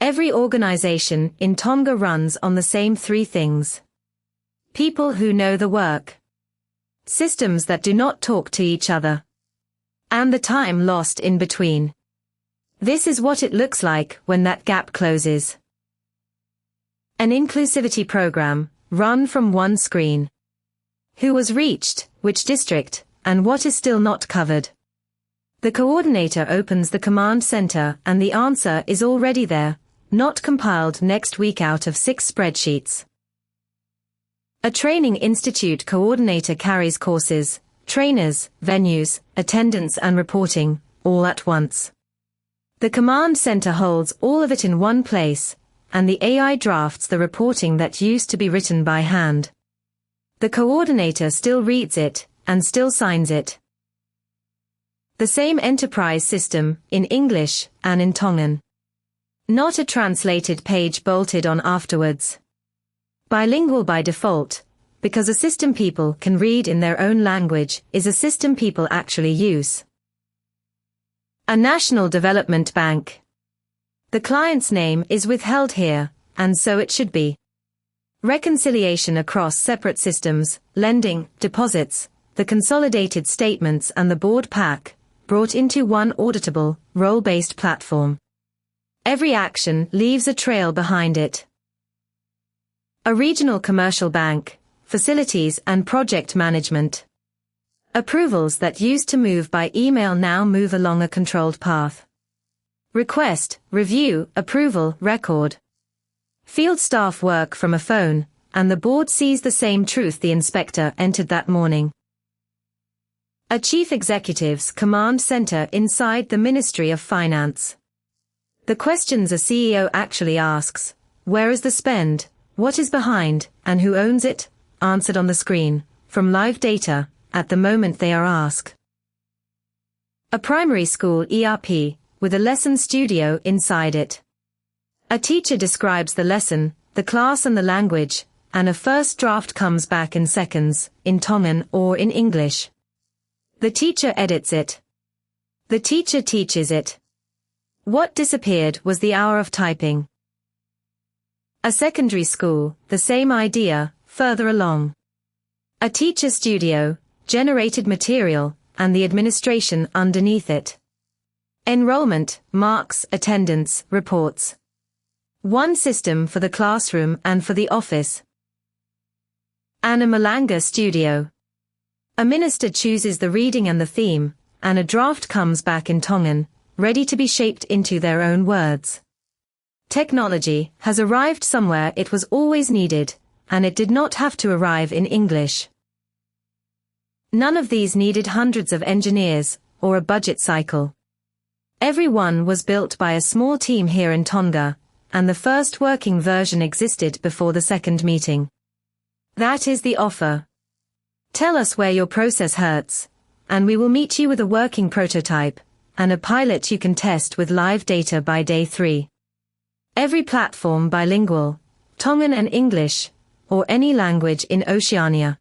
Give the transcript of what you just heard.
Every organization in Tonga runs on the same three things. People who know the work. Systems that do not talk to each other. And the time lost in between. This is what it looks like when that gap closes. An inclusivity program, run from one screen. Who was reached, which district, and what is still not covered. The coordinator opens the command center and the answer is already there, not compiled next week out of 6 spreadsheets. A training institute coordinator carries courses, trainers, venues, attendance and reporting, all at once. The command center holds all of it in one place, and the AI drafts the reporting that used to be written by hand. The coordinator still reads it, and still signs it. The same enterprise system, in English, and in Tongan. Not a translated page bolted on afterwards. Bilingual by default, because a system people can read in their own language is a system people actually use. A national development bank. The client's name is withheld here, and so it should be. Reconciliation across separate systems, lending, deposits, the consolidated statements and the board pack, brought into one auditable, role-based platform. Every action leaves a trail behind it. A regional commercial bank, facilities and project management. Approvals that used to move by email now move along a controlled path. Request, review, approval, record. Field staff work from a phone, and the board sees the same truth the inspector entered that morning. A chief executive's command center inside the Ministry of Finance. The questions a CEO actually asks, where is the spend, what is behind, and who owns it, answered on the screen, from live data, at the moment they are asked. A primary school ERP, with a lesson studio inside it. A teacher describes the lesson, the class and the language, and a first draft comes back in seconds, in Tongan or in English. The teacher edits it. The teacher teaches it. What disappeared was the hour of typing. A secondary school, the same idea, further along. A teacher studio, generated material, and the administration underneath it. Enrollment, marks, attendance, reports. One system for the classroom and for the office. And a malanga studio. A minister chooses the reading and the theme, and a draft comes back in Tongan, ready to be shaped into their own words. Technology has arrived somewhere it was always needed, and it did not have to arrive in English. None of these needed hundreds of engineers, or a budget cycle. Every one was built by a small team here in Tonga, and the first working version existed before the second meeting. That is the offer. Tell us where your process hurts, and we will meet you with a working prototype, and a pilot you can test with live data by day 3. Every platform bilingual, Tongan and English, or any language in Oceania.